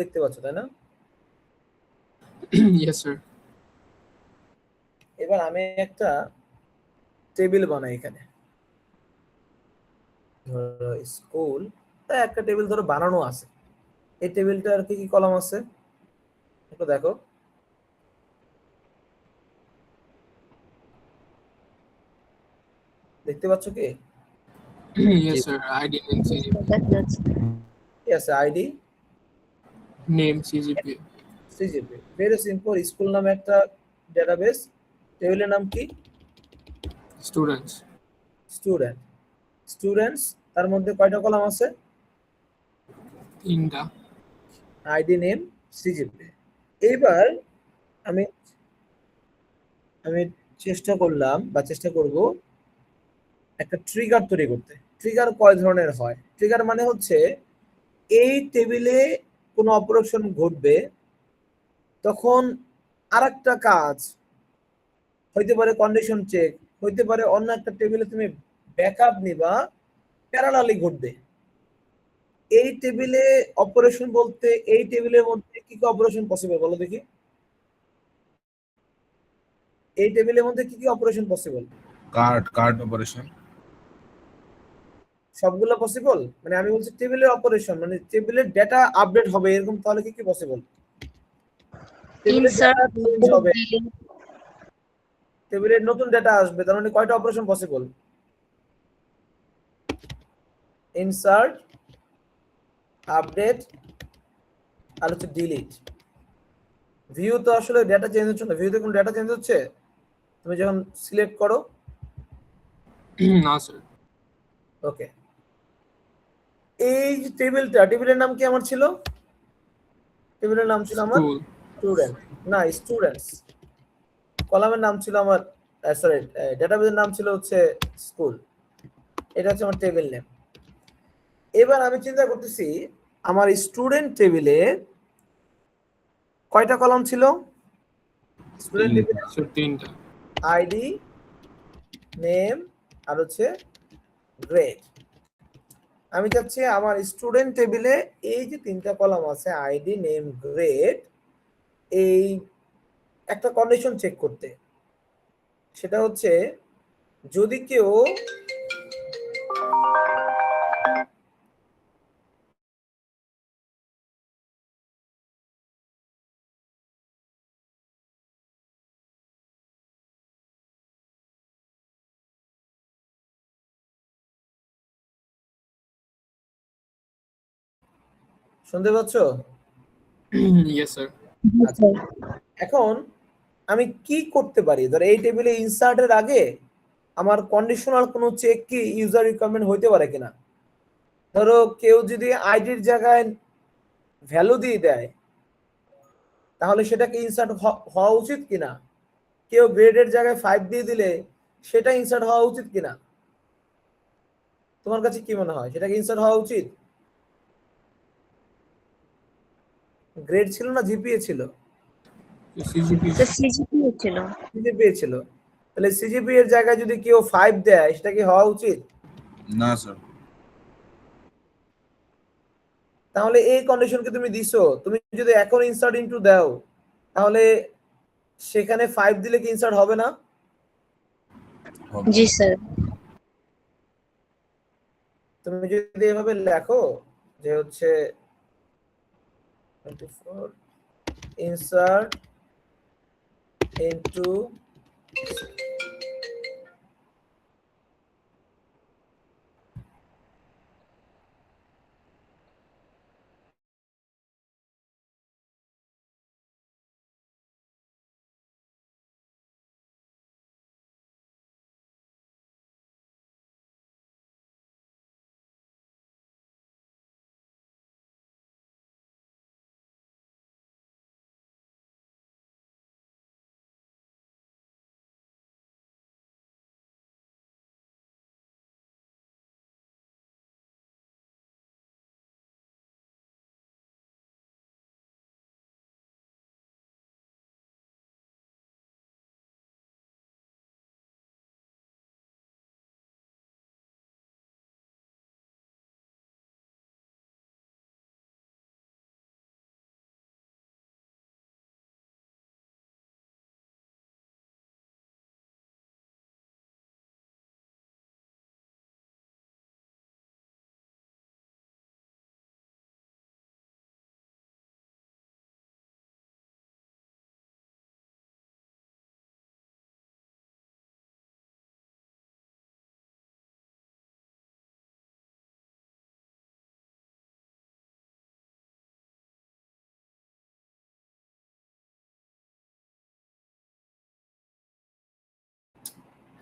দেখতে পাচ্ছ তাই না? Yes, sir. এবার আমি একটা টেবিল বানাই এখানে, ধরো স্কুল, তাই একটা টেবিল ধরো বানানো আছে। এই টেবিলটার কি কি কলাম আছে একটু দেখো। দেখতে পাচ্ছ কি? Yes, sir. ID name CGP. দেখা যাচ্ছে। কি আছে? ID, Name CGP. CGPA. Very simple. School নামে একটা ডেটাবেস, টেবিলের নাম কি? Students. স্টুডেন্ট। স্টুডেন্টস, তার মধ্যে কয়টা কলাম আছে? Inda. ID, name, CGPA. এইবার আমি আমি চেষ্টা করলাম বা চেষ্টা করব একটা ট্রিগার তৈরি করতে। ট্রিগার কয় ধরনের হয়? ট্রিগার মানে হচ্ছে এই টেবিলে কোনো অপারেশন ঘটবে, তখন আরেকটা কাজ হইতে পারে কন্ডিশন চেক, হইতে পারে অন্য একটা টেবিলে তুমি ব্যাকআপ নিবা, প্যারালালি ঘটবে। এই টেবিলে অপারেশন বলতে এই টেবিলের মধ্যে কি কি অপারেশন পসিবল বলো দেখি? এই টেবিলের মধ্যে কি কি অপারেশন পসিবল? কার্ড অপারেশন সবগুলো পসিবল? মানে আমি বলছি টেবিলের অপারেশন, মানে টেবিলের ডেটা আপডেট হবে এরকম, তাহলে কি কি পসিবল? টেবিলের Insert, ডেটা চেঞ্জ হবে, delete, টেবিলের নতুন ডেটা আসবে, তার মানে কয়টা অপারেশন পসিবল? ইনসার্ট, আপডেট, আর হচ্ছে ডিলিট। ভিউ তো আসলে ডেটা চেঞ্জ হচ্ছে না, ভিউতে কোনো ডেটা চেঞ্জ হচ্ছে তুমি যখন সিলেক্ট করো? No, sir. ওকে। এই যে টেবিলের নাম কি আমার ছিল? টেবিলের নাম ছিল আমার School. স্টুডেন্ট, না স্টুডেন্টস। কলামের নাম ছিল আমার, সরি, ডেটাবেসের নাম ছিল হচ্ছে স্কুল। এটা হচ্ছে আমার টেবিল নেম। এবার আমি চিন্তা করতেছি আমার স্টুডেন্ট টেবিলে কয়টা কলাম ছিল? স্টুডেন্ট টেবিলে Sir, Tinda. আইডি, নেম, আর হচ্ছে গ্রেড। আমি চাচ্ছি আমার স্টুডেন্ট টেবিলে এই যে তিনটা কলাম আছে আইডি, নেম, গ্রেড, এই একটা কন্ডিশন চেক করতে। সেটা হচ্ছে যদি কেউ শুনতে পাচ্ছ? Yes, sir. আচ্ছা, এখন আমি কি করতে পারি? ধর এই টেবিলে ইনসার্টের আগে আমার কন্ডিশনাল কোনো চেক কি ইউজার রিকোয়ারমেন্ট হইতে পারে কিনা? ধরো কেউ যদি আইডির জায়গায় ভ্যালু দিয়ে দেয়, তাহলে সেটাকে ইনসার্ট হওয়া উচিত কিনা? কেউ গ্রেডের জায়গায় 5 দিয়ে দিলে সেটা ইনসার্ট হওয়া উচিত কিনা? তোমার কাছে কি মনে হয়, সেটাকে ইনসার্ট হওয়া উচিত? গ্রেড ছিল না জিপিএ ছিল? CGP. তো CGP ছিল। সিজিপিএ ছিল। তাহলে সিজিপি এর জায়গায় যদি কেউ 5 দেয়, সেটা কি হওয়া উচিত? না স্যার। তাহলে এই কন্ডিশনকে তুমি দিছো, তুমি যদি এখন ইনসার্ট ইনটু দাও, তাহলে সেখানে 5 দিলে কি ইনসার্ট হবে না? জি স্যার। তুমি যদি এভাবে লেখো যে হচ্ছে 24 ইনসার্ট ইনটু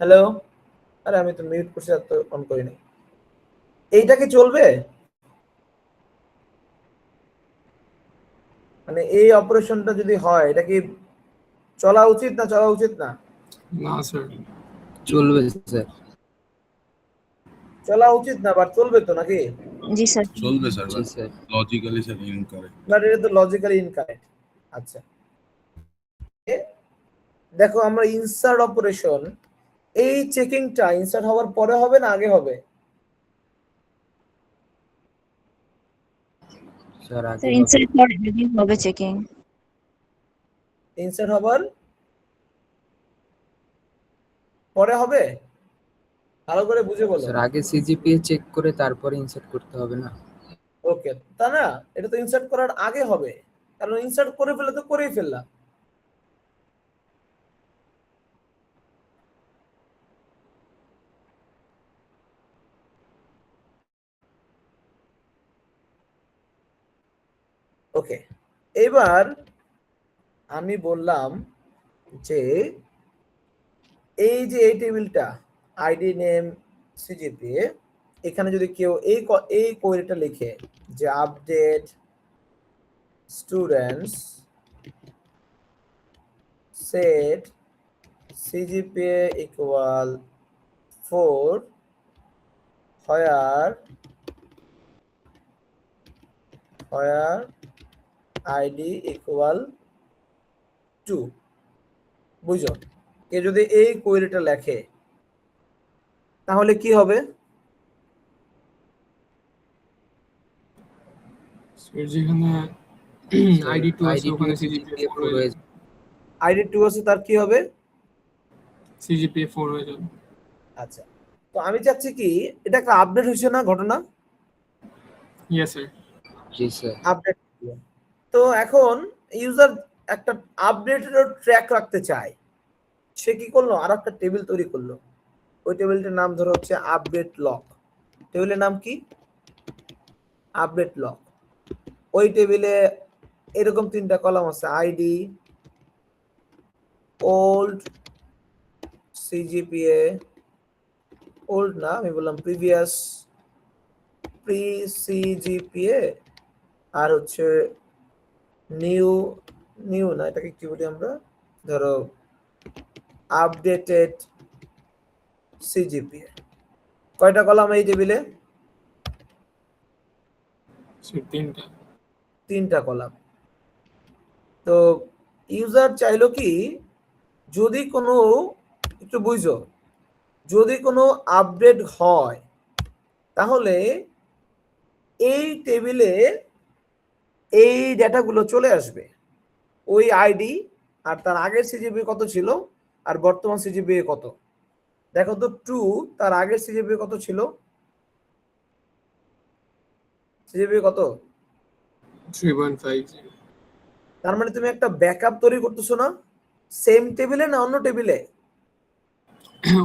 হ্যালো, আরে আমি তো মিউট করছি আর তো অন করিনি। এইটা কি চলবে? মানে এই অপারেশনটা যদি হয় এটা কি চলা উচিত না চলা উচিত না? না স্যার। চলবে স্যার। চলা উচিত না, বাট চলবে তো নাকি? জি স্যার। চলবে স্যার, জি sir. Logically sir incorrect. But এটা তো লজিক্যালি ইনকারেক্ট। আচ্ছা, দেখো আমরা ইনসার্ট অপারেশন, এই চেকিংটা ইনসার্ট হওয়ার পরে হবে না আগে হবে? স্যার আগে স্যার ইনসার্ট পরে হবে চেকিং। ইনসার্ট হবার পরে হবে? ভালো করে বুঝে বলো। স্যার আগে সিজিপিএ চেক করে তারপরে ইনসার্ট করতে হবে না? ওকে, তা না, এটা তো ইনসার্ট করার আগে হবে, কারণ ইনসার্ট করে ফেলে তো করেই ফেললাম। ওকে, এবার আমি বললাম যে এই যে এই টেবিলটা আইডি নেম সিজিপিএ, এখানে যদি কেউ এই কোয়েরিটা লিখে যে update students set CGPA equal 4 where ID equal 2, বুঝো? কে যদি এই কোয়েরিটা লেখে তাহলে কি হবে? স্যার যেখানে আইডি 2 আছে ওখানে সিজিপিএ 4 হয়ে যাবে। আইডি 2 আছে, তার কি হবে? সিজিপিএ 4 হয়ে যাবে। আচ্ছা, তো আমি চাচ্ছি কি এটা একটা আপডেট হয়েছে না ঘটনা? Yes sir. জি স্যার। আপডেট। তো এখন ইউজার একটা আপডেটের ট্র্যাক রাখতে চায়, সে কি করলো? আর একটা টেবিল তৈরি করলো। ওই টেবিলটার নাম ধরো হচ্ছে আপডেট লক। টেবিলের নাম কি? Update lock. ওই টেবিলে এরকম 3টা কলাম আছে, আইডি, ওল্ড, সিজিপিএ, ওল্ড না আমি বললাম প্রিভিয়াস, প্রি সিজিপিএ, আর হচ্ছে নিউ, নিউ না এটাকে কি বলি আমরা, ধরো আপডেটেড সিজিপিএ। কয়টা কলাম এই টেবিলে? স্যার 3টা। 3টা কলাম। তো ইউজার চাইলো কি, যদি কোনো, একটু বুঝো, যদি কোনো আপডেট হয় তাহলে এই টেবিলে এই ডেটাগুলো চলে আসবে, ওই আইডি আর তার আগের সিজিপি কত ছিল আর বর্তমান সিজিপি কত। দেখো তো 2 তার আগের সিজিপি কত ছিল? সিজিপি কত? 3.50। তার মানে তুমি একটা ব্যাকআপ তৈরি করতেছো না, সেম টেবিলে না অন্য টেবিলে?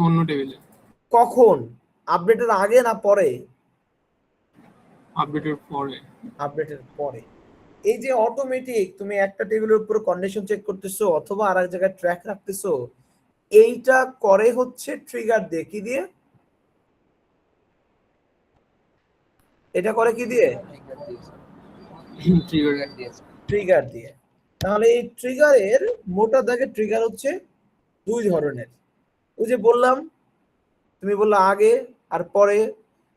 অন্য টেবিলে। কখন? আপডেটের আগে না পরে? আপডেটের পরে। আপডেটের পরে। এই যে অটোমেটিক তুমি একটা টেবিলের উপর কন্ডিশন চেক করতেছো অথবা আর এক জায়গায় ট্র্যাক রাখতেছো, এইটা করে হচ্ছে ট্রিগার দিয়ে। কি দিয়ে? এটা করে কি দিয়ে? ট্রিগার ট্রিগার দিয়ে। তাহলে এই ট্রিগারের মোটা দাগে ট্রিগার হচ্ছে 2 ধরনের। ওই যে বললাম, তুমি বললা আগে আর পরে।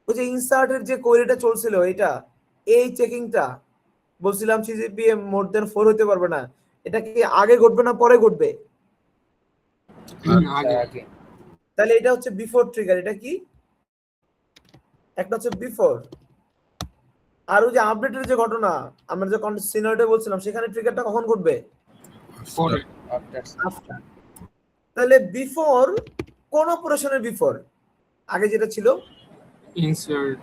ওই যে ইনসার্টের যে কোয়েরিটা চলছিল এটা, এই চেকিংটা বলছিলাম সিজিপিএ মোর দেন 4 হতে পারবে না, এটা কি আগে ঘটবে না পরে ঘটবে? আগে। তাহলে এটা হচ্ছে বিফোর ট্রিগার। এটা কি? একটা হচ্ছে বিফোর। আর ওই যে আপডেটের যে ঘটনা আমরা যে সিনারিওটা বলছিলাম, সেখানে ট্রিগারটা কখন ঘটবে? পরে। আফটার। তাহলে বিফোর কোন অপারেশনের বিফোর? আগে যেটা ছিল ইনসার্ট।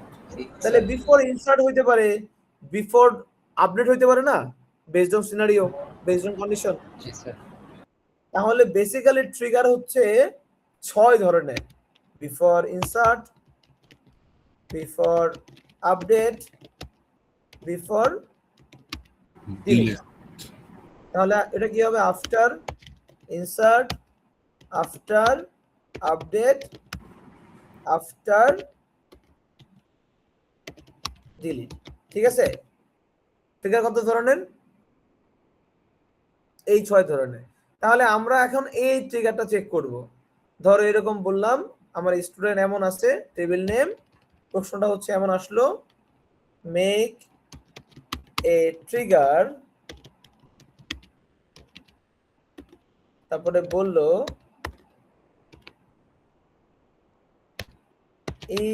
তাহলে বিফোর ইনসার্ট হইতে পারে, বিফোর আপডেট হইতে পারে না, based on scenario, based on condition. G sir. তাহলে বেসিক্যালি ট্রিগার হচ্ছে 6 ধরনের: before insert, before update, before delete. তাহলে এটা কি হবে? After insert, after update after delete. ঠিক আছে, ট্রিগার কত ধরনের? এই 6 ধরনের। তাহলে আমরা এখন এই ট্রিগারটা চেক করব। ধরো এরকম বললাম আমার স্টুডেন্ট এমন আছে, টেবিল নেম, প্রশ্নটা হচ্ছে এমন আসলো, মেক এ ট্রিগার, তারপরে বললো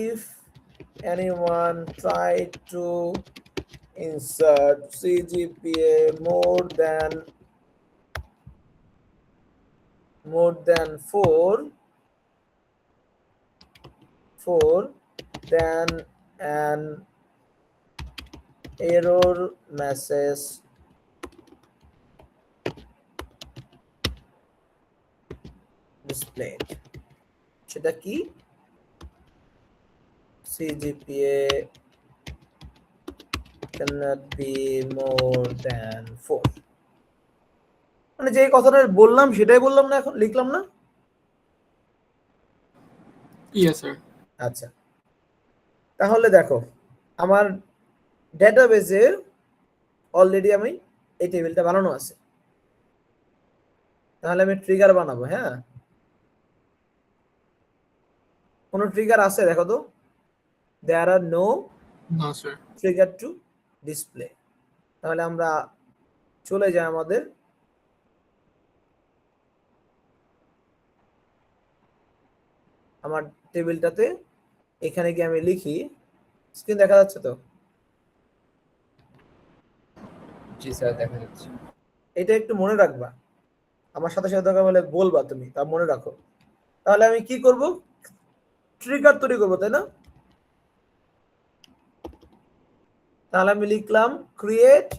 if anyone try to insert CGPA more than 4 then an error message displayed। সেটা কি? CGPA cannot be more than 4। মানে যে কথাটা বললাম সেটাই বললাম না, এখন লিখলাম না? Yes sir. আচ্ছা, তাহলে দেখো আমার ডেটাবেজে অলরেডি আমি এই টেবিলটা বানানো আছে। তাহলে আমি ট্রিগার বানাবো। হ্যাঁ, কোন ট্রিগার আছে দেখো তো? দেয়ার আর নো না স্যার। Trigger to display. তাহলে আমরা চলে যাই আমাদের আমার টেবিলটাতে, এখানে গিয়ে আমি লিখি, স্ক্রিন দেখা যাচ্ছে তো? জি স্যার দেখা যাচ্ছে। এটা একটু মনে রাখবা, আমার সাথে সাথে দরকার হলে বলবা তুমি, তা মনে রাখো। তাহলে আমি কি করব? ট্রিগার তৈরি করবো, তাই না? তাহলে আমি লিখলাম ক্রিয়েট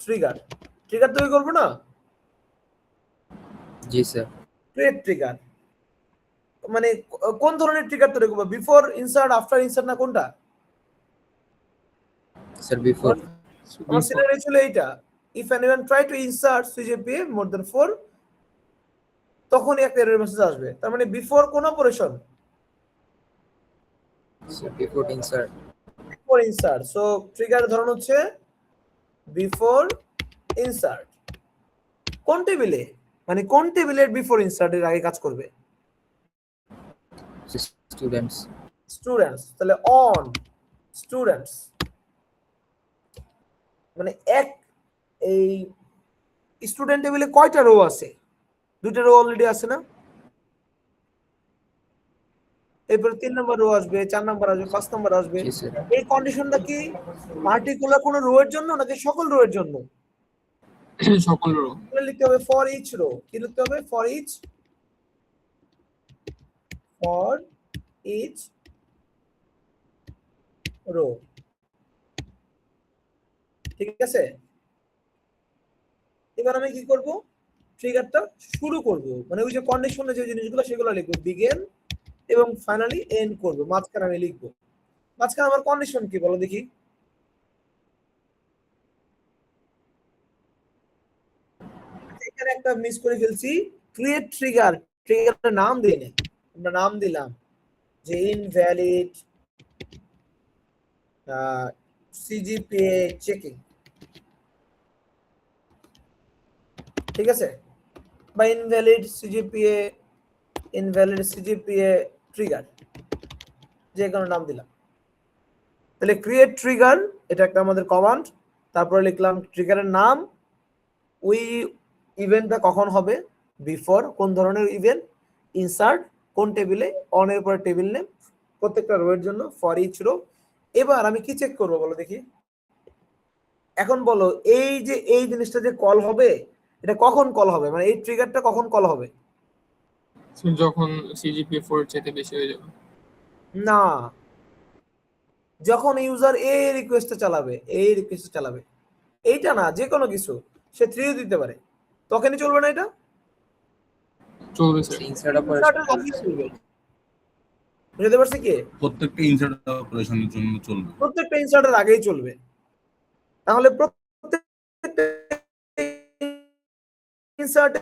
ট্রিগার। ট্রিগার তৈরি করবো না? জি স্যার। ক্রিয়েট ট্রিগার মানে কোন ধরনের ট্রিগার তৈরি করবো? বিফোর ইনসার্ট, আফটার ইনসার্ট, না কোনটা? Sir before. আমার সিনারিও ছিল এইটা, if anyone try to insert CGPA more than 4 তখনই একটা এরর মেসেজ আসবে। তার মানে বিফোর কোন operation? Sir before insert. Before insert. So trigger ধরন হচ্ছে বিফোর ইনসার্ট। কোন টেবিলে? মানে কোন টেবিলের বিফোর ইনসার্টের আগে কাজ করবে? স্টুডেন্টস। স্টুডেন্টস। তাহলে অন স্টুডেন্টস মানে এই স্টুডেন্ট টেবিলে কয়টা রো আছে? 2টা রো অলরেডি আছে না? এরপর 3 নম্বর রো আসবে, 4 নম্বর আসবে, 5 নম্বর আসবে। জি স্যার। এই কন্ডিশনটা কি পার্টিকুলার কোন রো এর জন্য নাকি সকল রো এর জন্য? সকল রো। লিখতে হবে ফর ইচ রো। কি লিখতে হবে? For each row. ঠিক আছে, এবার আমি কি করব? ট্রিগারটা শুরু করব, মানে ওই যে কন্ডিশনে যে জিনিসগুলো সেগুলো লিখব, বিগিন এবং ফাইনালি এন্ড করব। মাঝখানে আমি লিখব, মাঝখানে আমার কন্ডিশন কি বলো দেখি? এখানে একটা মিস করে ফেলছি, ক্রিয়েট ট্রিগার। ট্রিগারের নাম দিই না, আমরা নাম দিলাম যে ইনভ্যালিড CGPA চেকিং। ঠিক আছে, বা ইনভ্যালিড CGPA ট্রিগার, যে কোনো নাম দিলাম। তাহলে ক্রিয়েট ট্রিগার এটা একটা আমাদের কমান্ড। তারপরে লিখলাম ট্রিগারের নাম, ওই ইভেন্টটা কখন হবে, বিফোর কোন ধরনের ইভেন্ট, ইনসার্ট কোন টেবিলে, অন এর পরে টেবিল নেম প্রত্যেকটা রো এর জন্য, ফর ইচ রো। এবার আমি কি চেক করব বলো দেখি? এখন বলো এই যে এই জিনিসটা যে কল হবে, এটা কখন কল হবে? মানে এই ট্রিগারটা কখন কল হবে? যখন CGPA 4 এর চাইতে বেশি হয়ে যাবে। না, যখন ইউজার এই রিকোয়েস্টটা চালাবে, এইটা না, যে কোনো কিছু, সে 3 দিতে পারে, তখনই চলবে না এটা? চলবে স্যার। Insert operation. বুঝতে পারছি কি? প্রত্যেকটা ইনসার্ট অপারেশনের জন্য চলবে। প্রত্যেকটা ইনসার্টের আগেই চলবে। তাহলে প্রত্যেকটা ইনসার্টে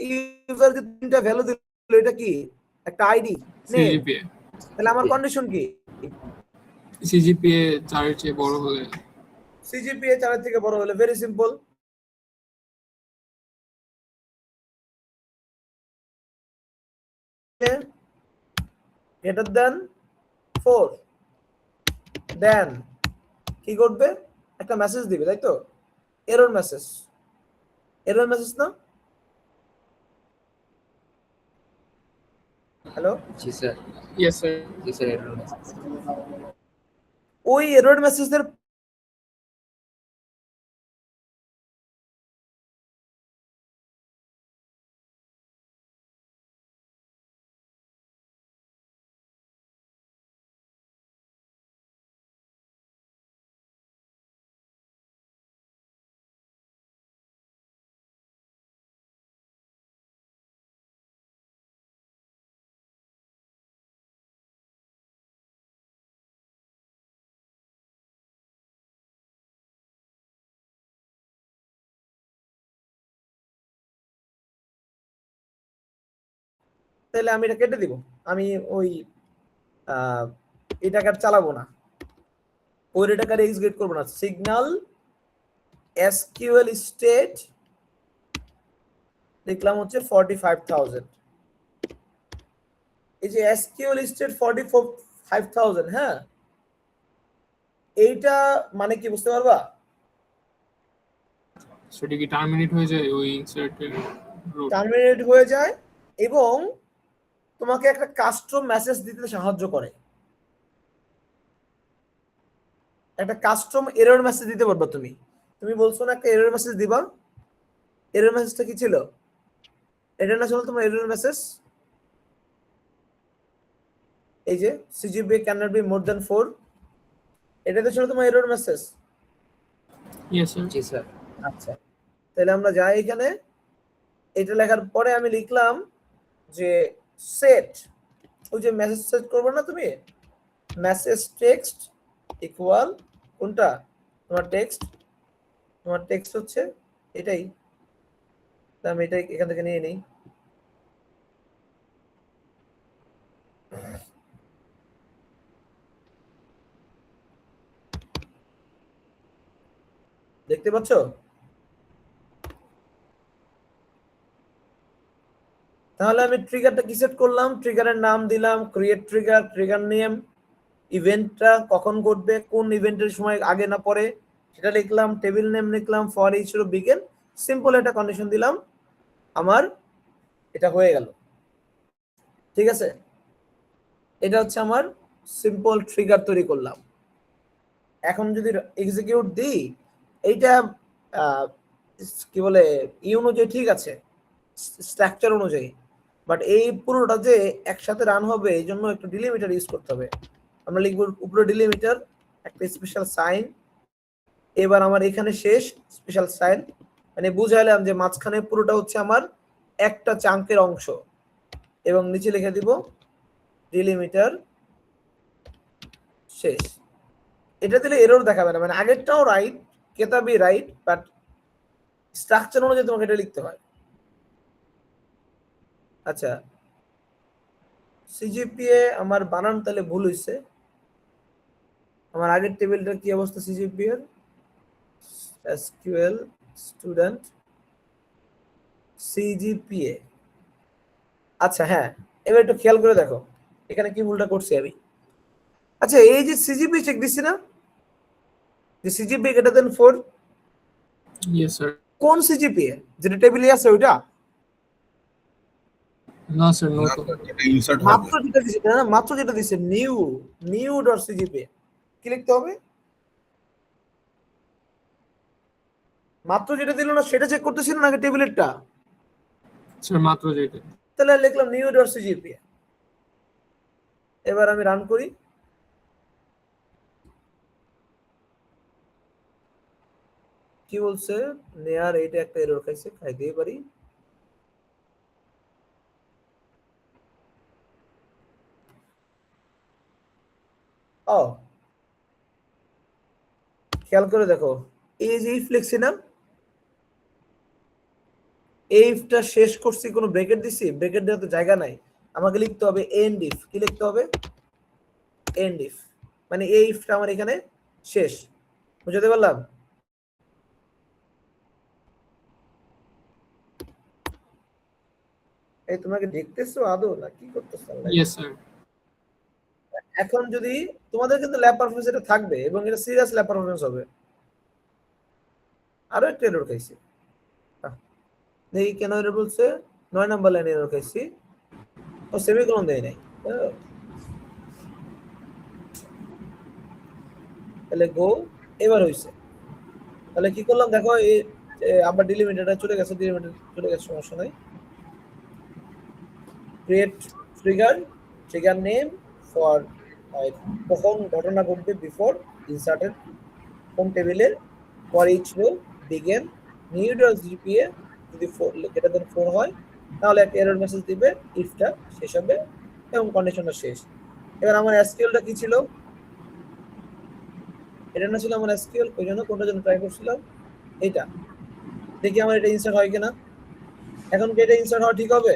ইউজার যে 3টা ভ্যালু দিল, এটা কি? একটা আইডি নেম, সিজিপিএ তাহলে আমার কন্ডিশন কি? সিজিপিএ 4 এর চেয়ে বড় হলে সিজিপিএ 4 এর থেকে বড় হলে, ভেরি সিম্পল, গ্রেটার দেন 4, দেন কি করবে? একটা মেসেজ দিবে, তাই তো? এরর মেসেজ, এরর মেসেজ না? হ্যালো, জি স্যার। ইয়েস স্যার জি স্যার, এরর মেসেজ। ওই এরর মেসেজের তাহলে আমি এটা কেটে দিব, আমি ওই এটাকে আর চালাবো না, ওই এটাকে আর এক্সিকিউট করবো না। সিগন্যাল এসকিউএল স্টেট লিখলাম হচ্ছে 45,000। এই যে এসকিউএল স্টেট 45,000, হ্যাঁ, এইটা মানে কি বুঝতে পারবা? সেটা কি টার্মিনেট হয়ে যায় ওই ইনসার্টের রুট? টার্মিনেট হয়ে যায় এবং তোমাকে একটা কাস্টম মেসেজ দিতে সাহায্য করে, একটা কাস্টম এরর মেসেজ দিতে পারবা তুমি। তুমি বলছো না একটা এরর মেসেজ দিবা, এরর মেসেজটা কি ছিল? এটা না ছিল তোমার এরর মেসেজ, এই যে CGPA can not be more than 4, এটা তো ছিল তোমার এরর মেসেজ। Yes sir. জি স্যার। আচ্ছা, তাহলে আমরা যাই এখানে, এটা লেখার পরে আমি লিখলাম যে সেট, ওই যে মেসেজ সেট করবে না তুমি, মেসেজ টেক্সট ইকুয়াল কোনটা? তোমার টেক্সট, তোমার টেক্সট হচ্ছে এটাই, তাহলে আমি এটাই এখান থেকে নিয়ে নিই। দেখতে পাচ্ছ? তাহলে আমি ট্রিগারটা কি সেট করলাম? ট্রিগারের নাম দিলাম ক্রিয়েট ট্রিগার, ট্রিগার নেম, ইভেন্টটা কখন ঘটবে, কোন ইভেন্টের সময় আগে না পরে সেটা লিখলাম, টেবিল নেম লিখলাম for each row begin, simple একটা কন্ডিশন দিলাম, আমার এটা হয়ে গেল। ঠিক আছে, এটা হচ্ছে আমার সিম্পল ট্রিগার তৈরি করলাম। এখন যদি এক্সিকিউট দিই, এইটা কি বলে ই অনুযায়ী ঠিক আছে, স্ট্রাকচার অনুযায়ী, বাট এই পুরোটা যে একসাথে রান হবে এই জন্য একটু ডিলিমিটার ইউজ করতে হবে। আমরা লিখব উপরে ডিলিমিটার, একটা স্পেশাল সাইন, এবার আমার এখানে শেষ স্পেশাল সাইন, মানে বুঝাইলাম যে মাঝখানে পুরোটা হচ্ছে আমার একটা চাঙ্কের অংশ, এবং নিচে লিখে দিব ডিলিমিটার শেষ। এটা দিলে এরর দেখাবে না, মানে আগেরটাও রাইট, কেতাবি রাইট, বাট স্ট্রাকচার অনুযায়ী তোমাকে এটা লিখতে হয়। আচ্ছা, সিজিপিএ আমার বানান তাহলে ভুল হয়েছে, আমার আগের টেবিলটার কি অবস্থা? সিজিপিএ এর এসকিউএল স্টুডেন্ট সিজিপিএ, আচ্ছা হ্যাঁ, এবার একটু খেয়াল করে দেখো এখানে কি ভুলটা করছি আমি। আচ্ছা, এই যে সিজিপি চেক দিচ্ছি না, যে CGPA greater than 4, yes sir. কোন সিজিপিএ? যেটা টেবিলে আছে ওইটা? না স্যার, না, নতুন। এটা ইনসার্ট হবে। মাত্র যেটা দিছে না, মাত্র যেটা দিছে নিউ, নিউ ডট সিজিপিএ, কি লিখতে হবে? মাত্র যেটা দিল না সেটা চেক করতেছিল নাকি টেবিলেরটা? স্যার মাত্র যেটা। তাহলে লিখলাম নিউ ডট সিজিপিএ। এবার আমি রান করি, কি বলছে? নেয়ার এইটা একটা এরর খাইছে, খাইতেই পারি। ও, খেয়াল করে দেখো, এই যে ইফ লিখছি না, এই ইফটা শেষ করছি, কোনো ব্রেকেট দিছি? ব্রেকেট দেওয়ার তো জায়গা নাই। আমাকে লিখতে হবে এন্ড ইফ। কি লিখতে হবে? এন্ড ইফ, মানে এই ইফটা আমার এখানে শেষ। বুঝতে পারলাম? এই তোমাকে দেখতেছো আদৌ না কি করতেছো? Yes sir. এখন যদি তোমাদের কিন্তু ল্যাব পারফরমেন্স এটা থাকবে এবং এটা সিরিয়াস ল্যাব পারফরমেন্স হবে। আরো একটা এরর খাইছি, দেখি কেন এরর বলছে। 9 নাম্বার লাইনে এরর খাইছি, ও সেমিকোলন দেয় নাই। তাহলে গো, এবার হইছে। তাহলে কি করলাম দেখো, এই আবার ডিলিমিটারটা চলে গেছে, ডিলিমিটার চলে গেছে, সমস্যা নাই। ক্রিয়েট ট্রিগার নেম ফর কখন ঘটনা ঘটবে বিফোর ইনসার্টেড কোন টেবিলের, for each row begin new GPA যদি গ্রেটার দেন 4 হয় তাহলে একটা এরর মেসেজ দিবে, ইফটা শেষ হবে এবং কন্ডিশনটা শেষ। এবার আমার এসকিউএলটা কি ছিল? এটা না ছিল আমার এসকিউএল, ওই জন্য কোনটার জন্য ট্রাই করছিলাম এইটা। দেখি আমার এটা ইনসার্ট হয় কিনা। এখন কি এটা ইনসার্ট হওয়া ঠিক হবে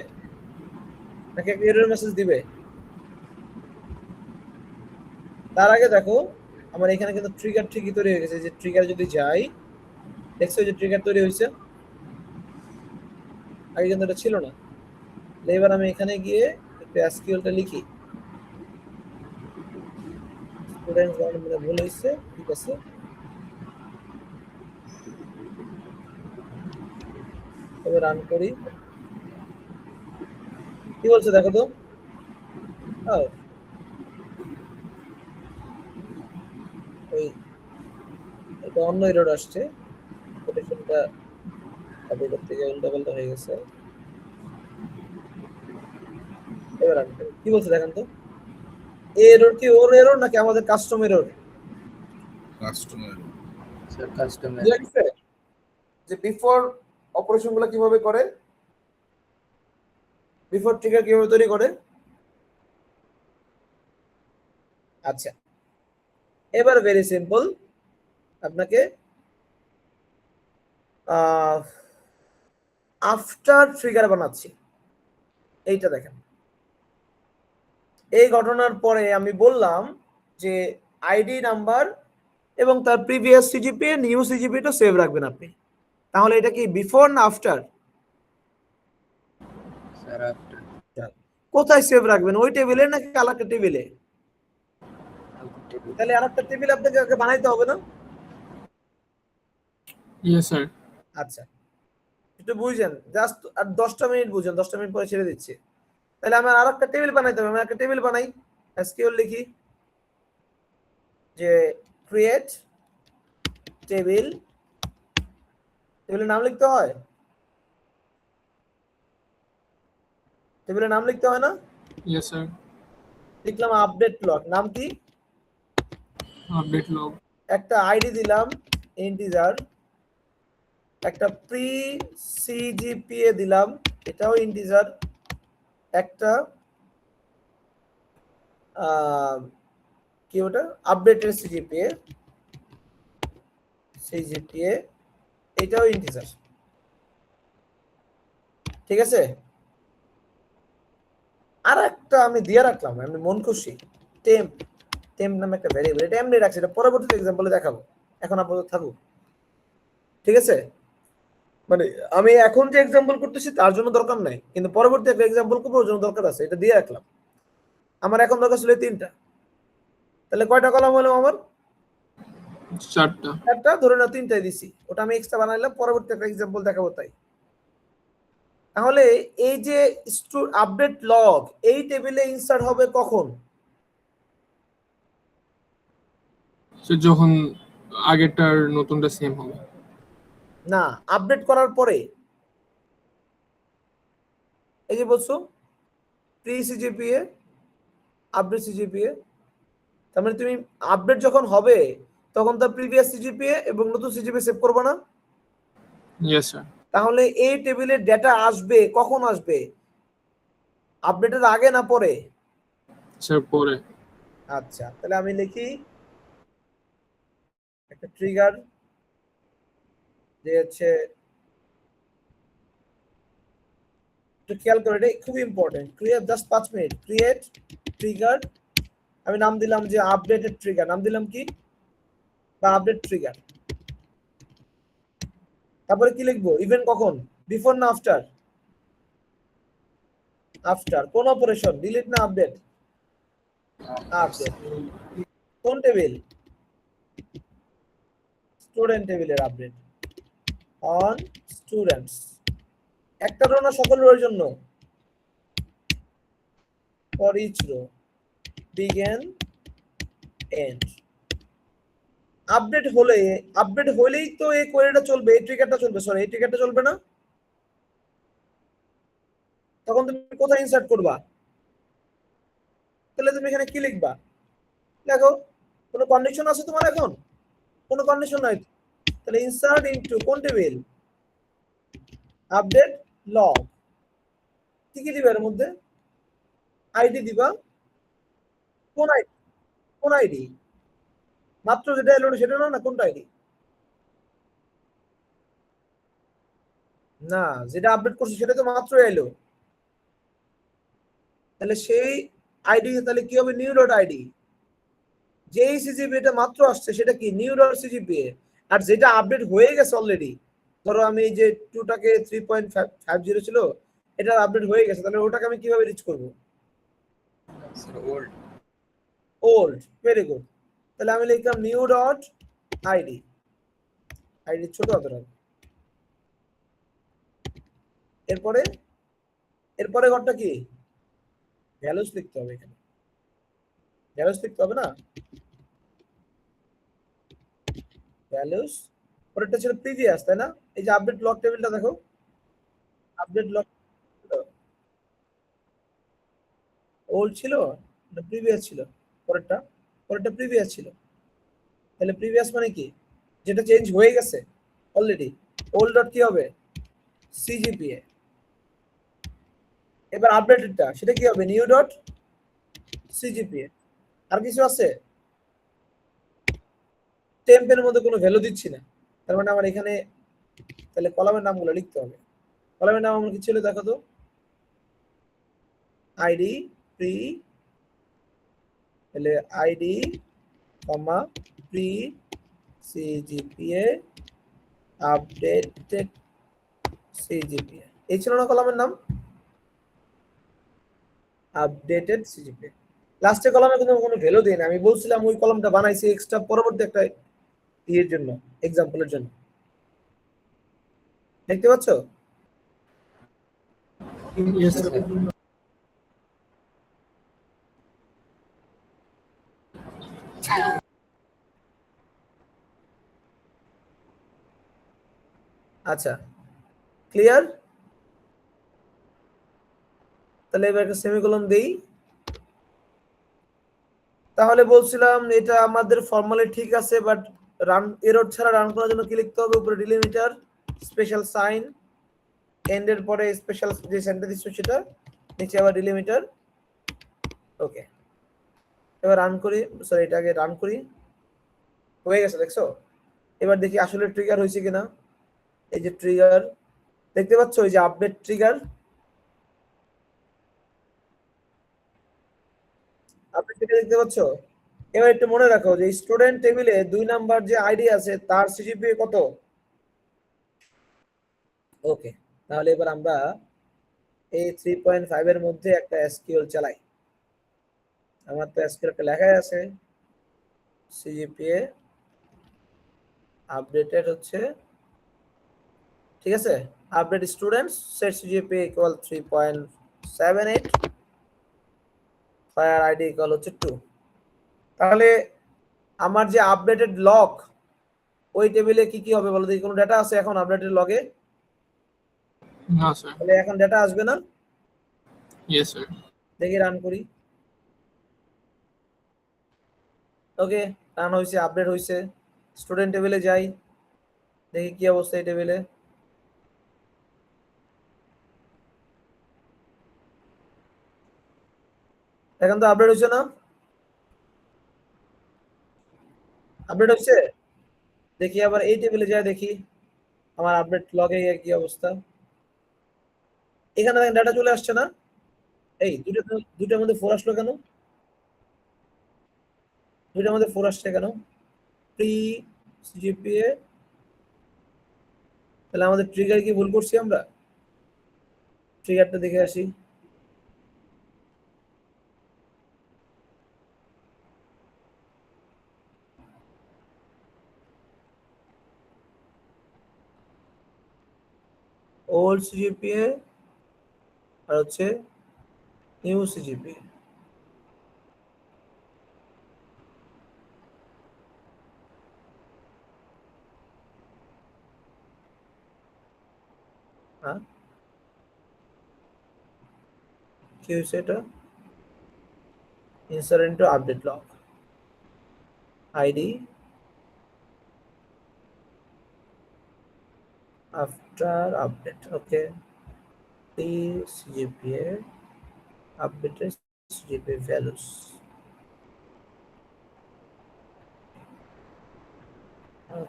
নাকি একটা এরর মেসেজ দিবে? তার আগে দেখো আমার এখানে কিন্তু ট্রিগার ঠিকই তৈরি হয়ে গেছে। যে ট্রিগার যদি যাই, দেখছো যে ট্রিগার তৈরি হয়েছে, আগে কিন্তু এটা ছিল না। এবার আমি এখানে গিয়ে একটু এসকিউএলটা লিখি। স্টুডেন্টস মানে ভুল হয়েছে, ঠিক আছে। এবার রান করি, কি বলছে দেখো তো। ওই এটা অন্য এরর আসছে, কোটেশনটা কপি করতে গিয়ে উল্টাপাল্টা হয়ে গেছে। এবার রান করি, কি বলছে দেখেন তো। এরর কি ওর এরর নাকি আমাদের custom error? Customer sir customer. যে বিফোর অপারেশনগুলো কিভাবে করে, বিফোর ট্রিগার কিভাবে তৈরি করে। আচ্ছা, এবার ভেরি সিম্পল, আপনাকে আফটার ট্রিগার বানাচ্ছি। এইটা দেখেন, এই ঘটনার পরে আমি বললাম যে আইডি নাম্বার এবং তার প্রিভিয়াস সিজিপিএ নিউ সিজিপিএটা সেভ রাখবেন আপনি। তাহলে এটা কি বিফোর না আফটার? Sir after. কোথায় সেভ রাখবেন, ওই টেবিলে নাকি আলাদা টেবিলে? তাহলে আরেকটা টেবিল আপনাকে বানাইতে হবে না? Yes sir. আচ্ছা, একটু বুঝেন, জাস্ট আর 10টা মিনিট বুঝেন, 10টা মিনিট পরে ছেড়ে দিচ্ছি। তাহলে আমার আরেকটা টেবিল বানাইতে হবে, আমি একটা টেবিল বানাই, এসকিউএল লিখি যে ক্রিয়েট টেবিল, টেবিলের নাম লিখতে হয়, টেবিলের নাম লিখতে হয় না? Yes sir. লিখলাম আপডেট লগ, নাম কি? Update log. একটা আইডি দিলাম ইন্টিজার, একটা প্রি সিজিপিএ দিলাম, এটাও ইন্টিজার, একটা কি ওটা আপডেটেড সিজিপিএ এটাও ইন্টিজার। ঠিক আছে, আর একটা আমি দিয়ে রাখলাম, আমি মন খুশি টেম্প, টেম্প নামে একটা ভ্যারিয়েবল, এটা এমনি রাখছি, এটা পরবর্তী এক্সাম্পলে দেখাবো, এখন আপাতত থাকুক। ঠিক আছে, মানে আমি এখন যে এক্সাম্পল করতেছি তার জন্য দরকার নাই, কিন্তু পরবর্তী একটা এক্সাম্পল করবো ওর জন্য দরকার আছে, এটা দিয়ে রাখলাম। আমার এখন দরকার ছিল 3টা, তাহলে কয়টা কলাম হলো আমার? 4টা। একটা ধরে নাও 3টাই দিছি, ওটা আমি এক্সট্রা বানাইলাম, পরবর্তী একটা এক্সাম্পল দেখাবো তাই। তাহলে এই যে আপডেট লগ এই টেবিলে ইনসার্ট হবে কখন? সে যখন আগেরটার নতুনটা সেম হবে। না, আপডেট করার পরে। এই যে বলছো প্রি সিজিপিএ আপডেট সিজিপিএ, তার মানে তুমি আপডেট যখন হবে তখন তার প্রিভিয়াস সিজিপিএ এবং নতুন সিজিপিএ সেভ করবে না? Yes sir. তাহলে এই টেবিলের ডেটা আসবে কখন আসবে, আপডেটের আগে না পরে? স্যার পরে। আচ্ছা, তাহলে আমি লিখি একটা ট্রিগার যে হচ্ছে একটু খেয়াল করে, এটা খুবই important. Create just 5 minute. Create trigger, আমি নাম দিলাম যে আপডেটেড ট্রিগার, নাম দিলাম কি, বা আপডেট ট্রিগার। তারপরে কি লিখবো, ইভেন্ট কখন, বিফোর না আফটার? আফটার। কোন অপারেশন, ডিলিট না আপডেট? আপডেট। কোন টেবিল? স্টুডেন্ট টেবিলের আপডেট অন স্টুডেন্টস। একটা রো না সকল রোর জন্য? For each row begin end. Update হলেই তো এই কোয়েরিটা চলবে, এই ট্রিগারটা চলবে, সরি এই ট্রিগারটা চলবে না। তখন তুমি কোথায় ইনসার্ট করবা? তাহলে তুমি এখানে কি লিখবা, দেখো কোনো কন্ডিশন আছে তোমার এখন? কোনো কন্ডিশন নাই। তাহলে ইনসার্ট ইনটু কোন টেবিল? Update log. কি কি দিবা এর মধ্যে? আইডি দিবা। কোন আইডি? কোন আইডি? মাত্র যেটা এলো সেটা না, কোনটা আইডি? না, যেটা আপডেট করছি সেটা তো মাত্র এলো। তাহলে সেই আইডি তাহলে কি হবে, নিউ ডট আইডি। যেই সিজিপি এটা মাত্র আসছে সেটা কি, নিউ ডট সিজিপিএ। আর যেটা আপডেট হয়ে গেছে অলরেডি, ধরো আমি এই যে 2টাকে 3.50 ছিল, এটা আপডেট হয়ে গেছে, তাহলে ওটাকে আমি কিভাবে রিচ করব? Sir, old. Old. Very good. তাহলে আমি লিখলাম নিউ ডট আইডি, আইডি ছোট হাতের হবে। এরপরে ঘরটা কি, ভ্যালুস লিখতে হবে। এখানে ভ্যালুস লিখতে হবে না, ভ্যালুস। পরেরটা ছিল প্রিভিয়াস, তাই না? এই যে আপডেট লগ টেবিলটা দেখো, আপডেট লগ ওল্ড ছিল না প্রিভিয়াস ছিল? পরেরটা প্রিভিয়াস ছিল। তাহলে প্রিভিয়াস মানে কি, যেটা চেঞ্জ হয়ে গেছে অলরেডি। ওল্ড ডট কি হবে, সিজিপিএ। এবার আপডেটেডটা সেটা কি হবে, নিউ ডট সিজিপিএ। আর কিছু আছে? টেম্পের মধ্যে কোনো ভ্যালু দিচ্ছি না, তার মানে আমার এখানে তাহলে কলামের নামগুলো লিখতে হবে। কলামের নাম আমার কি ছিল দেখো তো, আইডি প্রি, তাহলে আইডি কমা প্রি সিজিপিএ আপডেটেড সিজিপিএ, এই ছিল না কলামের নাম, আপডেটেড সিজিপিএ। লাস্টে কলামে কোনো ভ্যালু দেই না, আমি বলছিলাম ওই কলামটা বানাইছি এক্সট্রা পরবর্তী একটা ইয়ের জন্য, এক্সাম্পলের জন্য। দেখতে পাচ্ছ? Yes, Yes, sir. sir. আচ্ছা, ক্লিয়ার? তাহলে এবার একটা সেমিকোলন দেই। তাহলে বলছিলাম এটা আমাদের ফর্মালি ঠিক আছে, বাট রান এরর ছাড়া রান করার জন্য কি লিখতে হবে, উপরে ডিলিমিটার, স্পেশাল সাইন, এন্ডের পরে স্পেশাল যে সেন্টার দিচ্ছ সেটা, নিচে আবার ডিলিমিটার। ওকে, এবার রান করি, সরি এটাকে রান করি। হয়ে গেছে দেখছো? এবার দেখি আসলে ট্রিগার হয়েছে কিনা। এই যে ট্রিগার দেখতে পাচ্ছ, এই যে আপডেট ট্রিগার, আপডেট ট্রিগার দেখতে পাচ্ছ? এবার একটু মনে রাখো যে স্টুডেন্ট টেবিলে 2 নাম্বার যে আইডি আছে তার সিজিপিএ কত। ওকে, তাহলে এবার আমরা এই 3.5 এর মধ্যে একটা এসকিউএল চালাই। আমার তো এসকিউএল লেখাই আছে, সিজিপিএ আপডেটেড হচ্ছে, ঠিক আছে, update students set CGPA equal 3.78, fire ID equal হচ্ছে 2। তাহলে আমার যে আপডেটেড লগ, ওই টেবিলে কি কি হবে বলো দেখি, কোনো ডেটা আছে এখন আপডেটেড লগে? No, sir. তাহলে এখন ডেটা আসবে না। Yes, sir. দেখি রান করি। ওকে, রান হয়েছে, আপডেট হয়েছে। স্টুডেন্ট টেবিলে যাই, দেখি কি অবস্থা এই টেবিলে। এখন তো আপডেট হয়েছে না, আপডেট হয়েছে। দেখি আবার এই টেবিলে যাই, দেখি আমার আপডেট লগে কি অবস্থা। এখানে ডাটা চলে আসছে না? এই দুইটার মধ্যে 4 আসলো কেন? দুইটার মধ্যে 4 আসছে কেন? প্রি সিজিপিএ, তাহলে আমাদের ট্রিগার কি ভুল করছি আমরা? ট্রিগারটা দেখে আসি। ওল্ড সিজিপিএ আর হচ্ছে নিউ সিজিপিএ। হ্যাঁ, কি হয়েছে এটা? insert into update log id after update. Okay, the CGPA updated CGPA values.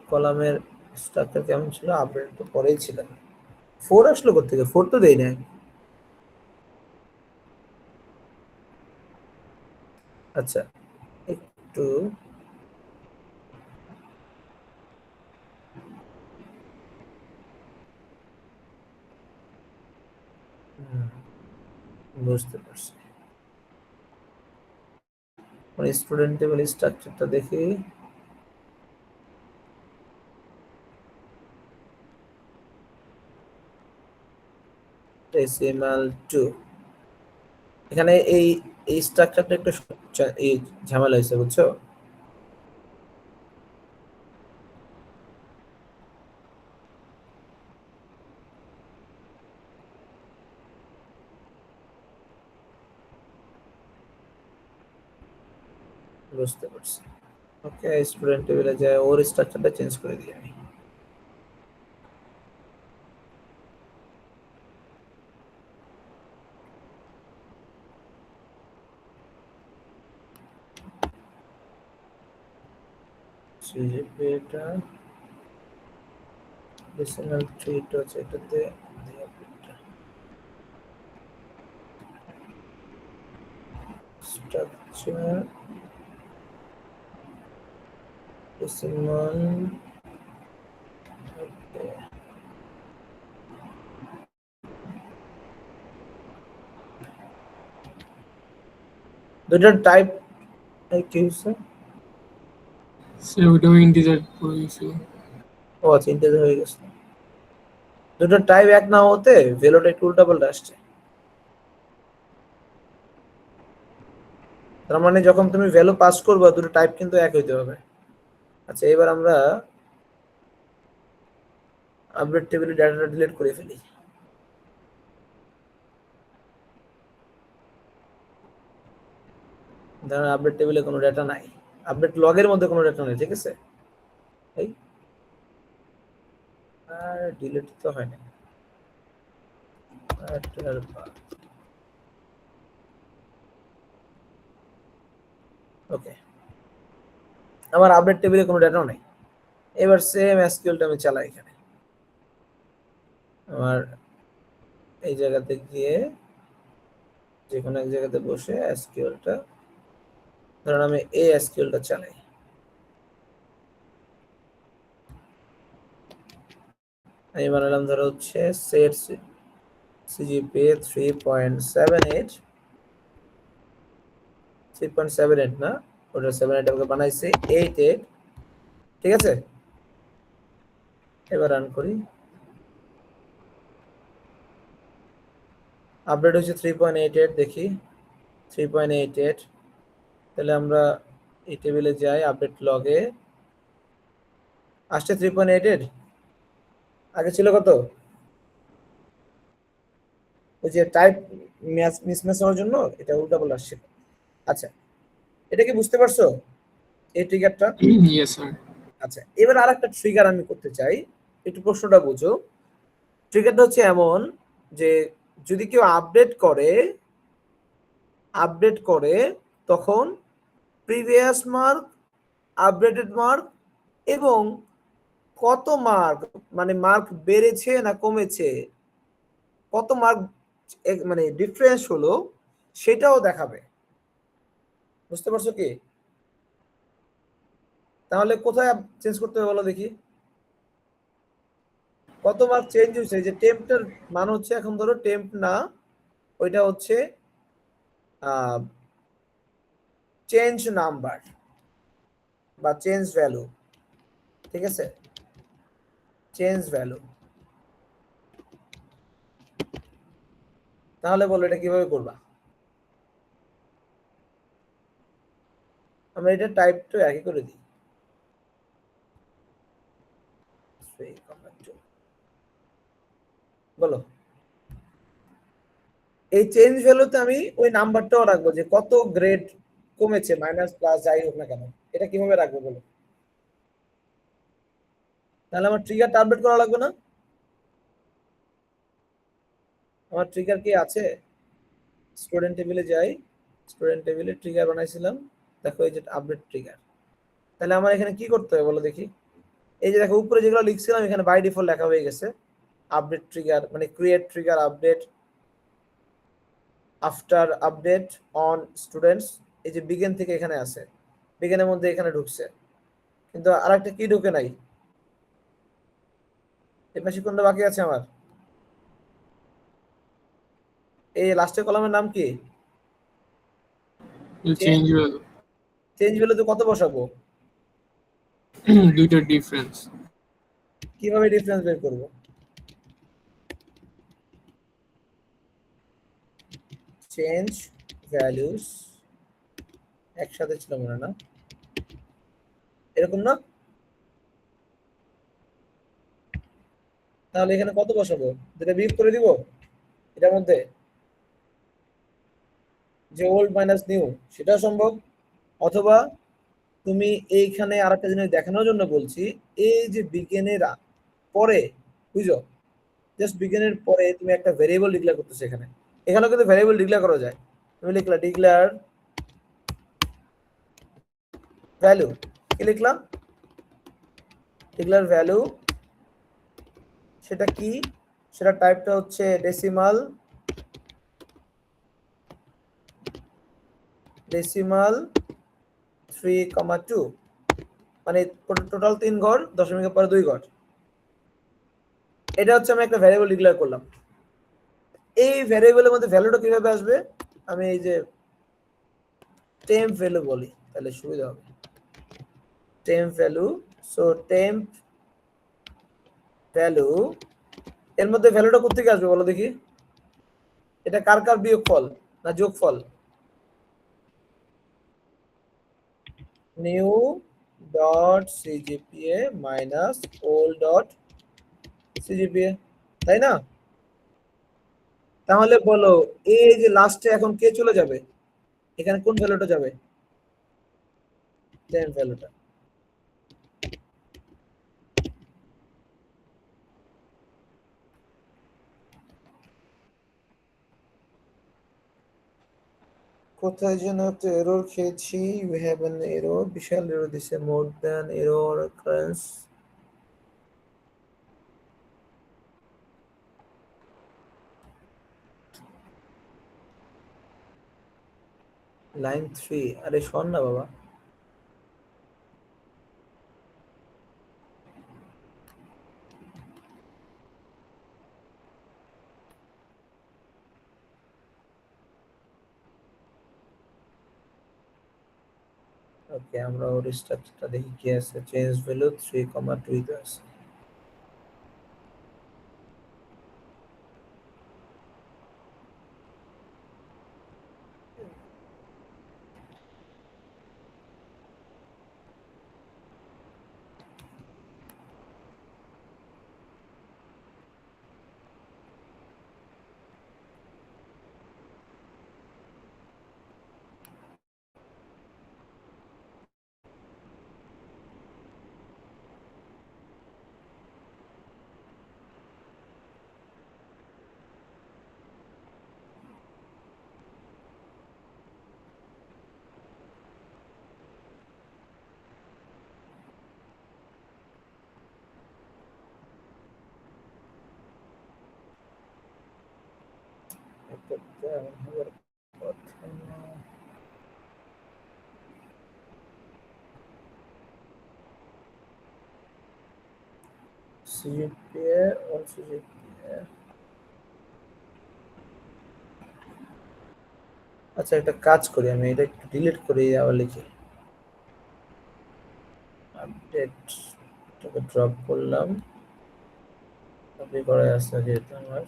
কলামের স্ট্রাকচার কেমন ছিল? আপডেট তো পরেই ছিল। 4 আসলো কোথেকে? 4 তো দেই নাই। আচ্ছা, একটু বুঝতে পারছি। স্টুডেন্ট টেবিল স্ট্রাকচারটা দেখি। HTML2 এখানে এই স্ট্রাকচারটা একটু এই ঝামেলা হয়েছে, বুঝছো? বুঝতে পারছি। ওকে, স্টুডেন্ট টেবিলে যায়, ওর স্ট্রাকচারটা চেঞ্জ করে দিই আমি। সিজিপিএটা ডিসিশনাল ট্রিট আছে, এটাতে স্ট্রাকচার ডিসিশনাল। দুটার টাইপ কি হচ্ছে? সে ওইটাও ইন্টিজার পড়ে গেছিল। ও আচ্ছা, ইন্টারভিউ হয়ে গেছে। দুটোর টাইপ এক না হতে ভেলোটা একটু উল্টাপাল্টা আসছে। তার মানে যখন তুমি ভ্যালু পাস করবে দুটো টাইপ কিন্তু এক হইতে হবে। আচ্ছা, এবার আমরা আপডেট টেবিলে ডাটাটা ডিলিট করে ফেলি। ধরুন আপডেট টেবিলে কোনো ডাটা নাই, আপডেট লগের মধ্যে কোনো ডাটা নেই, ঠিক আছে? এই আর ডিলিট তো হয় না। ওকে, আমার আপডেট টেবিলে কোনো ডাটাও নাই। এবার সেম এসকিউএলটা আমি চালাই এখানে। আমার এই জায়গাতে গিয়ে যে কোনো এক জায়গাতে বসে এসকিউএলটা, ধরুন আমি এই এসকিউএলটা চালাই। আমি বানালাম ধরো হচ্ছে সেট সিজিপিএ 3.78 না, ওটা 78 আমাকে বানাইছে 88, ঠিক আছে? এবার রান করি। আপডেট হচ্ছে 3.88, দেখি 3.88। তাহলে আমরা এই টেবিলে যাই, আপডেট লগে আসছে 3.88। আগে ছিল কত? ওই যে টাইপ মিসম্যাচ হওয়ার জন্য এটা উল্টাপাল্টা আসছিল। আচ্ছা, এটা কি বুঝতে পারছো এই ট্রিগারটা? Yes sir. আচ্ছা, এবার আরেকটা ট্রিগার আমি করতে চাই, একটু প্রশ্নটা বুঝো। ট্রিগারটা হচ্ছে এমন যে যদি কেউ আপডেট করে তখন প্রিভিয়াস মার্ক, আপডেটেড মার্ক এবং কত মার্ক, মানে মার্ক বেড়েছে না কমেছে, কত মার্ক মানে ডিফারেন্স হলো সেটাও দেখাবে। বুঝতে পারছো কি? তাহলে কোথায় চেঞ্জ করতে হবে বলো দেখি, কতবার চেঞ্জ হয়েছে? যে টেম্পটার মান হচ্ছে, এখন ধরো টেম্প না, ওইটা হচ্ছে চেঞ্জ নাম্বার বা চেঞ্জ ভ্যালু, ঠিক আছে? Change value. তাহলে বলো এটা কিভাবে করবা? আমরা এটা টাইপটা একই করে দিই, বলো। এই চেঞ্জ ভ্যালুতে আমি ওই নাম্বারটাও রাখবো যে কত গ্রেড কমেছে, মাইনাস প্লাস যাই হোক না কেন। এটা কিভাবে রাখবো বলো? তাহলে আমার ট্রিগারটা আপডেট করা লাগবে না? আমার ট্রিগার কি আছে? স্টুডেন্ট টেবিলে যাই, স্টুডেন্ট টেবিলে ট্রিগার বানাইছিলাম, দেখো এই যে আপডেট ট্রিগার। তাহলে আমার এখানে কি করতে হবে বলো দেখি? এই যে দেখো উপরে যেগুলো লিখছিলাম এখানে বাই ডিফল্ট লেখা হয়ে গেছে। আপডেট ট্রিগার মানে create trigger update after update on students, এই যে বিগিন থেকে এখানে আছে, বিগিনের মধ্যে এখানে ঢুকছে, কিন্তু আরেকটা কি ঢুকে নাই? এই পাশে কোনটা বাকি আছে আমার? এই লাস্টের কলামের নাম কি? Change value. চেঞ্জ ভ্যালুতে কত বসাবো? দুইটা ডিফারেন্স। কিভাবে ডিফারেন্স বের করব? চেঞ্জ ভ্যালুস একসাথে ছিল মনে না, এরকম না? তাহলে এখানে কত বসাবো? যেটা বিয়োগ করে দিব এটার মধ্যে, যে ওল্ড মাইনাস নিউ, সেটাও সম্ভব। অথবা তুমি এইখানে আরেকটা জিনিস দেখানোর জন্য বলছি, এই যে বিজ্ঞানের পরে, বুঝো, জাস্ট বিজ্ঞানের পরে তুমি একটা ভেরিয়েবল ডিক্লেয়ার করতেছো এখানে। এখানেও কিন্তু ভেরিয়েবল ডিক্লেয়ার করা যায়। তুমি লিখলা ডিক্লেয়ার ভ্যালু, কি লিখলাম? ডিক্লেয়ার ভ্যালু, সেটা কি? সেটা টাইপটা হচ্ছে ডেসিমাল, ডেসিমাল 3,2, মানে টোটাল 3 ঘর, দশমিকের পরে 2 ঘর। এটা হচ্ছে আমি একটা ভ্যারিয়েবল ডিক্লেয়ার করলাম। এই ভ্যারিয়েবলের মধ্যে ভ্যালুটা কিভাবে আসবে? আমি এই যে টেম্প ভ্যালু বলি, তাহলে সুবিধা হবে। Temp value, so temp value, এর মধ্যে ভ্যালুটা কোথেকে আসবে বলো দেখি? এটা কার কার বিয়োগফল না যোগফল? New dot CGPA minus old dot CGPA, তাই না? তাহলে বলো এই যে লাস্টে এখন কে চলে যাবে? এখানে কোন ভ্যালুটা যাবে? টেম্প ভ্যালুটা। কোথায় যেন একটা এরর খেয়েছি, we have an error, বিশাল এরর দিছে, more than error occurrence, line 3। আরে শোন না বাবা, ওকে আমরা ওর স্ট্রাকচারটা দেখি কি আছে। চেঞ্জ ভ্যালু 3,2 তে আছে। করতে এমন হবার কথা না। CGPA or CGPA, আচ্ছা একটা কাজ করি, আমি এটা একটু ডিলিট করি আবার লিখি। আপডেট এটাকে ড্রপ করলাম, কপি করে আসছে যেহেতু আমার।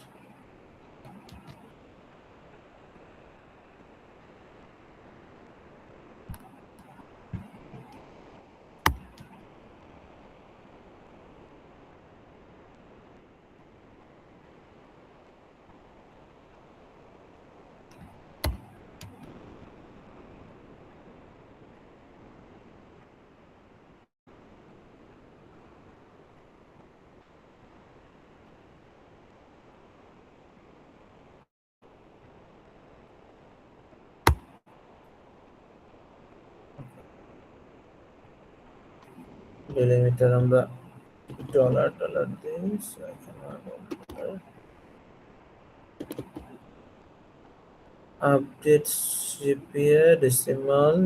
ডেলিমিটার আমরা ডলার দিই, so এখানে update CGPA decimal,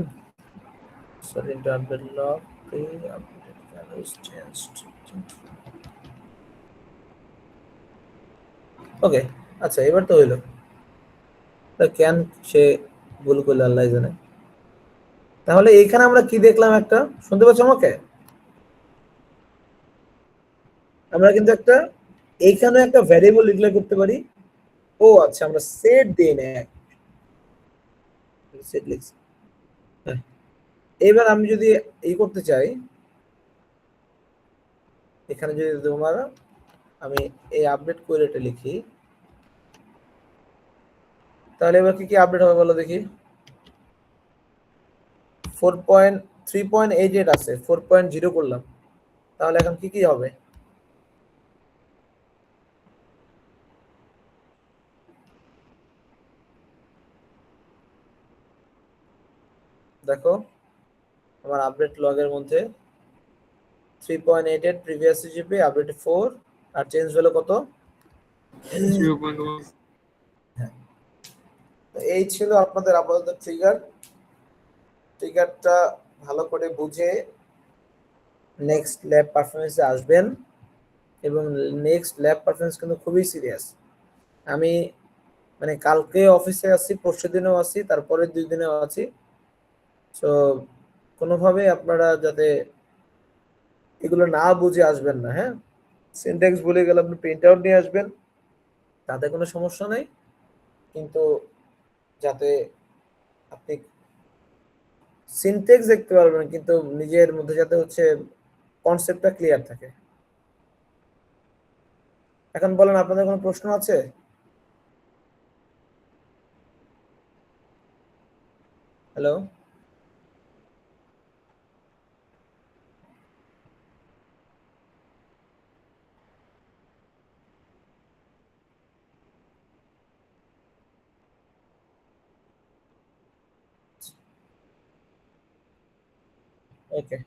sorry, double lock pre update values changed. ওকে, আচ্ছা এবার তো হইলো। কেন সে ভুল করলে আল্লাহ জানে। তাহলে এইখানে আমরা কি দেখলাম, একটা শুনতে পাচ্ছ আমাকে? আমরা কিন্তু একটা এইখানে একটা ভ্যারিয়েবল ডিক্লেয়ার করতে পারি। ও আচ্ছা, আমরা সেট দিই না, সেট লিখছি। হ্যাঁ, এবার আমি যদি এই করতে চাই, এখানে যদি তোমার আমি এই আপডেট কোয়েরিটা লিখি, তাহলে এবার কি কি আপডেট হবে বলো দেখি। 3.88 আছে, 4.0 করলাম, তাহলে এখন কি কি হবে? দেখো আমার আপডেট লগের মধ্যে 3.88 প্রিভিয়াস CGPA, আপডেট 4, আর চেঞ্জ হলো কত? 0.1। হ্যাঁ, তো এই ছিল আপনাদের আপাতত ট্রিগারটা ভালো করে বুঝে নেক্সট ল্যাব পারফরমেন্সে আসবেন। এবং নেক্সট ল্যাব পারফরমেন্স কিন্তু খুবই সিরিয়াস। আমি মানে কালকে অফিসে আছি, পরশু দিনেও আছি, তারপরে 2 দিনেও আছি। সো কোনোভাবে আপনারা যাতে এগুলো না বুঝে আসবেন না। হ্যাঁ, সিনট্যাক্স ভুলে গেলে আপনি প্রিন্ট আউট নিয়ে আসবেন, তাতে কোনো সমস্যা নেই, কিন্তু যাতে আপনি সিনট্যাক্স দেখতে পারবেন কিন্তু নিজের মধ্যে যাতে হচ্ছে কনসেপ্টটা ক্লিয়ার থাকে। এখন বলেন, আপনাদের কোনো প্রশ্ন আছে? হ্যালো? ওকে।